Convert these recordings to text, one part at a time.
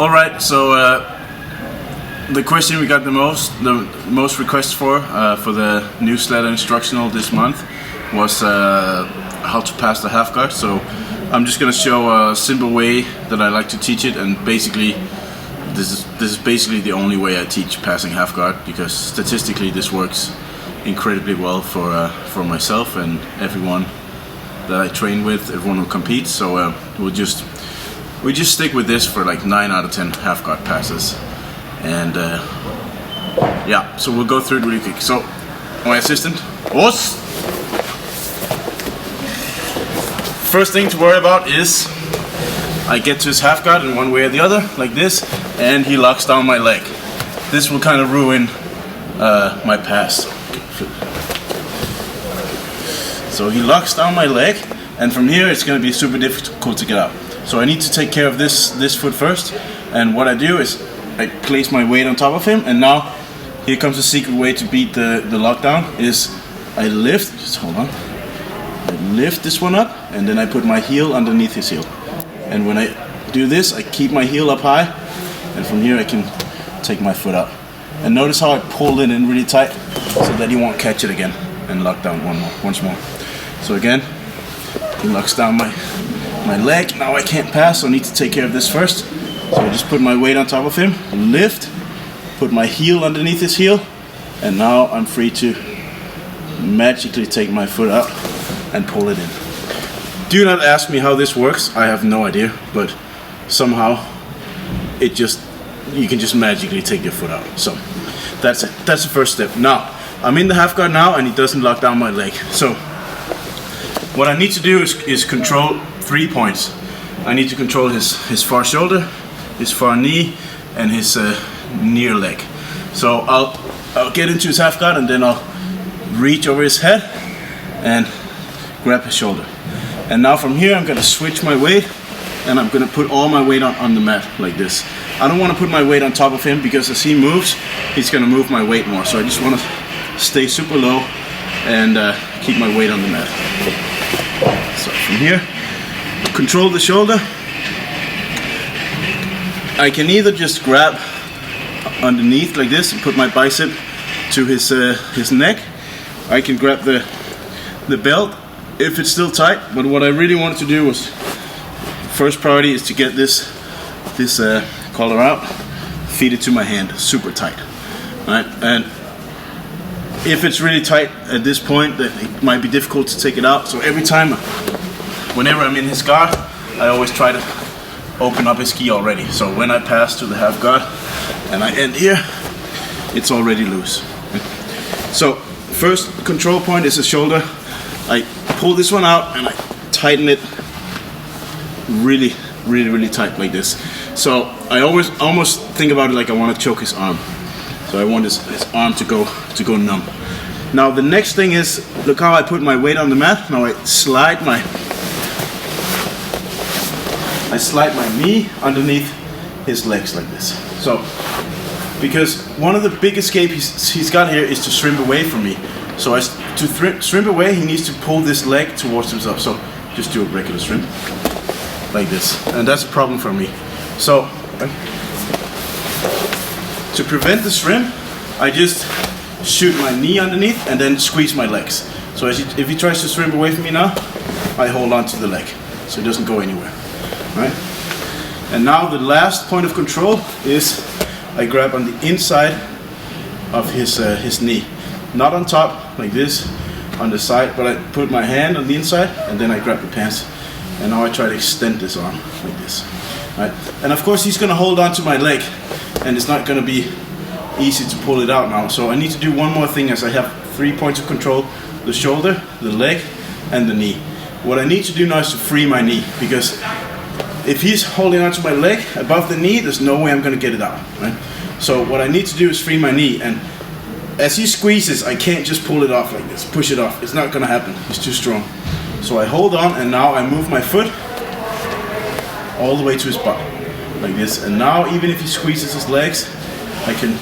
Alright, so the question we got the most requests for the newsletter instructional this month was how to pass the half guard. So I'm just gonna show a simple way that I like to teach it, and basically this is basically the only way I teach passing half guard, because statistically this works incredibly well for myself and everyone that I train with, everyone who competes. So we just stick with this for like 9 out of 10 half guard passes, and yeah, so we'll go through it really quick. So my assistant, Os. First thing to worry about is I get to his half guard in one way or the other, like this, and he locks down my leg. This will kind of ruin my pass. So he locks down my leg, and from here it's going to be super difficult to get out. So I need to take care of this foot first, and what I do is I place my weight on top of him, and now here comes the secret way to beat the lockdown is I lift, just hold on, I lift this one up, and then I put my heel underneath his heel. And when I do this, I keep my heel up high, and from here I can take my foot out. And notice how I pulled it in really tight so that he won't catch it again and lock down once more. So again, he locks down my leg. Now I can't pass, so I need to take care of this first. So I just put my weight on top of him, lift, put my heel underneath his heel, and now I'm free to magically take my foot out and pull it in. Do not ask me how this works, I have no idea, but somehow you can just magically take your foot out. So that's it, that's the first step. Now, I'm in the half guard now, and he doesn't lock down my leg. So what I need to do is control 3 points. I need to control his far shoulder, his far knee, and his near leg. So I'll get into his half guard, and then I'll reach over his head and grab his shoulder. And now from here I'm gonna switch my weight, and I'm gonna put all my weight on the mat like this. I don't want to put my weight on top of him, because as he moves, he's gonna move my weight more. So I just want to stay super low and keep my weight on the mat. So from here, control the shoulder. I can either just grab underneath like this and put my bicep to his neck. I can grab the belt if it's still tight, but what I really wanted to do was, first priority is to get this collar out, feed it to my hand, super tight. Right? And if it's really tight at this point, then it might be difficult to take it out. So every time, whenever I'm in his guard, I always try to open up his gi already. So when I pass to the half guard and I end here, it's already loose. So first control point is the shoulder. I pull this one out and I tighten it really, really, really tight like this. So I almost think about it like I want to choke his arm. So I want his arm to go numb. Now the next thing is, look how I put my weight on the mat. Now I slide my knee underneath his legs like this. So, because one of the big escapes he's got here is to shrimp away from me. So to shrimp away, he needs to pull this leg towards himself. So just do a regular shrimp like this, and that's a problem for me. So to prevent the shrimp, I just shoot my knee underneath and then squeeze my legs. So if he tries to shrimp away from me now, I hold on to the leg so it doesn't go anywhere. Right? And now the last point of control is I grab on the inside of his knee, not on top like this, on the side, but I put my hand on the inside and then I grab the pants, and now I try to extend this arm like this. Right? And of course he's going to hold on to my leg, and it's not going to be easy to pull it out now. So I need to do one more thing, as I have 3 points of control: the shoulder, the leg, and the knee. What I need to do now is to free my knee, because if he's holding onto my leg above the knee, there's no way I'm going to get it out. Right? So what I need to do is free my knee, and as he squeezes, I can't just pull it off like this, push it off. It's not going to happen. He's too strong. So I hold on, and now I move my foot all the way to his butt like this. And now even if he squeezes his legs, I can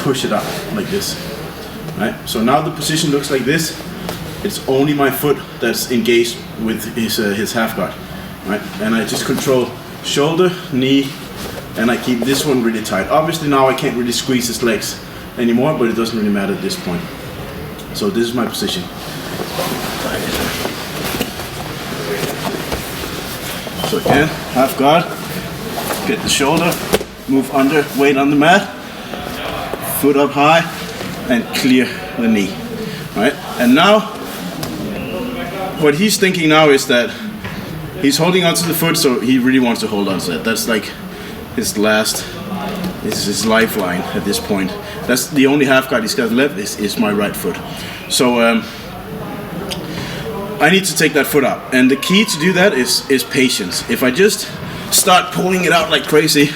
push it out like this. Right? So now the position looks like this. It's only my foot that's engaged with his half guard. Right? And I just control shoulder, knee, and I keep this one really tight. Obviously now I can't really squeeze his legs anymore, but it doesn't really matter at this point. So this is my position. So again, half guard, get the shoulder, move under, weight on the mat, foot up high, and clear the knee. All right, and now what he's thinking now is that he's holding onto the foot, so he really wants to hold on to that. That's like his last, this is his lifeline at this point. That's the only half guard he's got left is my right foot. So I need to take that foot out, and the key to do that is patience. If I just start pulling it out like crazy,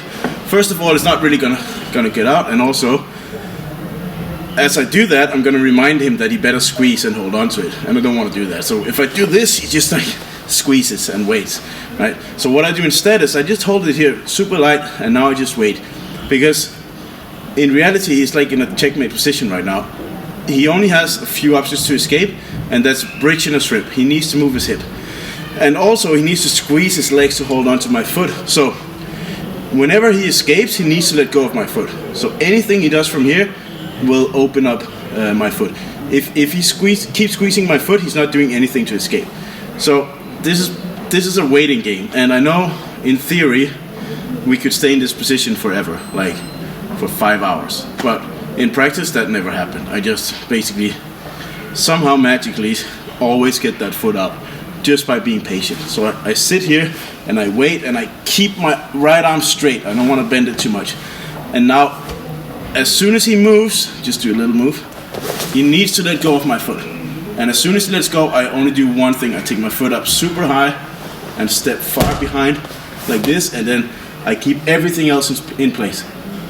first of all, it's not really gonna get out, and also as I do that, I'm gonna remind him that he better squeeze and hold on to it, and I don't want to do that. So if I do this, he just like squeezes and waits, right? So what I do instead is I just hold it here super light, and now I just wait, because in reality he's like in a checkmate position right now. He only has a few options to escape, and that's bridge and a strip. He needs to move his hip, and also he needs to squeeze his legs to hold on to my foot. So whenever he escapes, he needs to let go of my foot. So anything he does from here will open up my foot. If he keeps squeezing my foot, he's not doing anything to escape. So this is a waiting game, and I know in theory we could stay in this position forever, like for 5 hours, but in practice that never happened. I just basically somehow magically always get that foot up just by being patient. So I sit here and I wait, and I keep my right arm straight. I don't want to bend it too much. And now as soon as he moves, just do a little move, he needs to let go of my foot. And as soon as he lets go, I only do one thing. I take my foot up super high and step far behind like this, and then I keep everything else in place.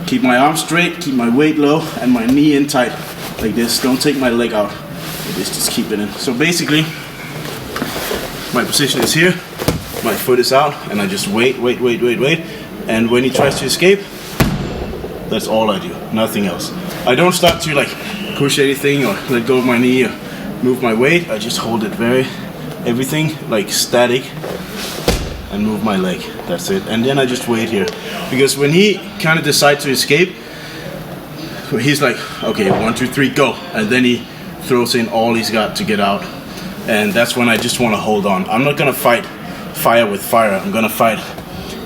Keep my arm straight, keep my weight low, and my knee in tight like this. Don't take my leg out like this, just keep it in. So basically my position is here, my foot is out, and I just wait. And when he tries to escape, that's all I do, nothing else. I don't start to like push anything or let go of my knee or move my weight. I just hold it everything like static, and move my leg. That's it. And then I just wait here, because when he kind of decides to escape, he's like, okay, 1, 2, 3, go, and then he throws in all he's got to get out, and that's when I just want to hold on. I'm not gonna fight fire with fire. I'm gonna fight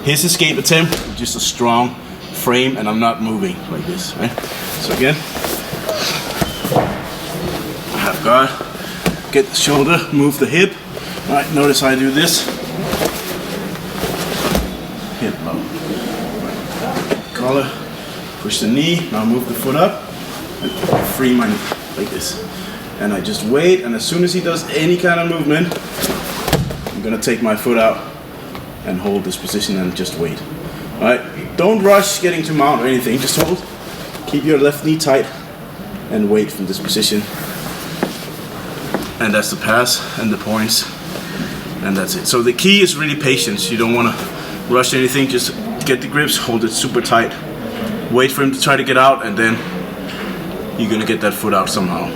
his escape attempt with just a strong frame, and I'm not moving like this, right? So again, half guard, get the shoulder, move the hip. All right, notice how I do this. Hip low. Collar, push the knee, now move the foot up, and free my knee like this. And I just wait, and as soon as he does any kind of movement, I'm gonna take my foot out and hold this position and just wait. All right, don't rush getting to mount or anything, just hold. Keep your left knee tight and wait from this position. And that's the pass and the points, and that's it. So the key is really patience. You don't want to rush anything, just get the grips, hold it super tight, wait for him to try to get out, and then you're gonna get that foot out somehow.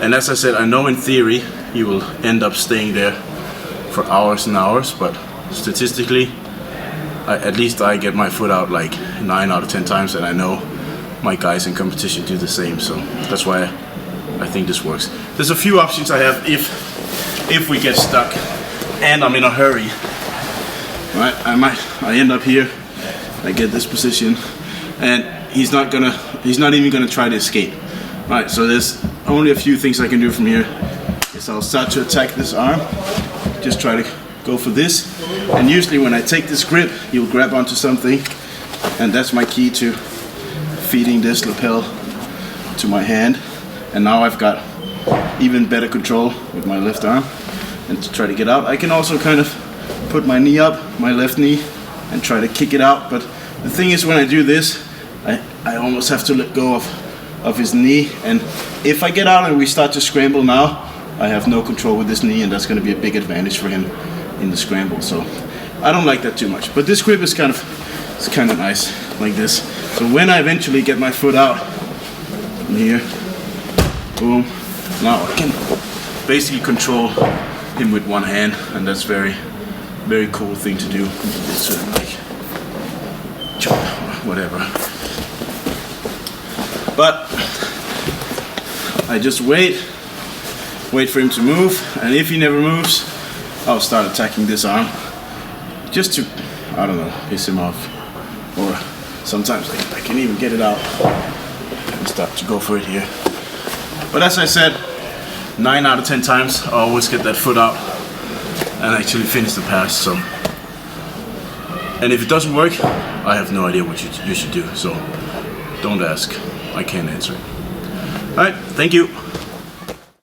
And as I said, I know in theory you will end up staying there for hours and hours, but statistically at least I get my foot out like 9 out of 10 times, and I know my guys in competition do the same. So that's why I think this works. There's a few options I have if we get stuck and I'm in a hurry. Right, I end up here, I get this position, and he's not even gonna try to escape. Right, so there's only a few things I can do from here. Is I'll start to attack this arm, just try to go for this, and usually when I take this grip, he'll grab onto something, and that's my key to feeding this lapel to my hand. And now I've got even better control with my left arm, and to try to get out. I can also kind of put my knee up, my left knee, and try to kick it out. But the thing is, when I do this, I almost have to let go of his knee, and if I get out and we start to scramble now, I have no control with this knee, and that's going to be a big advantage for him in the scramble. So I don't like that too much. But this grip is kind of nice like this. So when I eventually get my foot out from here, boom, now I can basically control him with one hand, and that's very, very cool thing to do. Sort of like whatever. But I just wait for him to move, and if he never moves, I'll start attacking this arm, just to, I don't know, piss him off. Or sometimes I can even get it out and start to go for it here. But as I said, 9 out of 10 times I always get that foot out and actually finish the pass. So, and if it doesn't work, I have no idea what you should do. So don't ask, I can't answer it. Alright, thank you.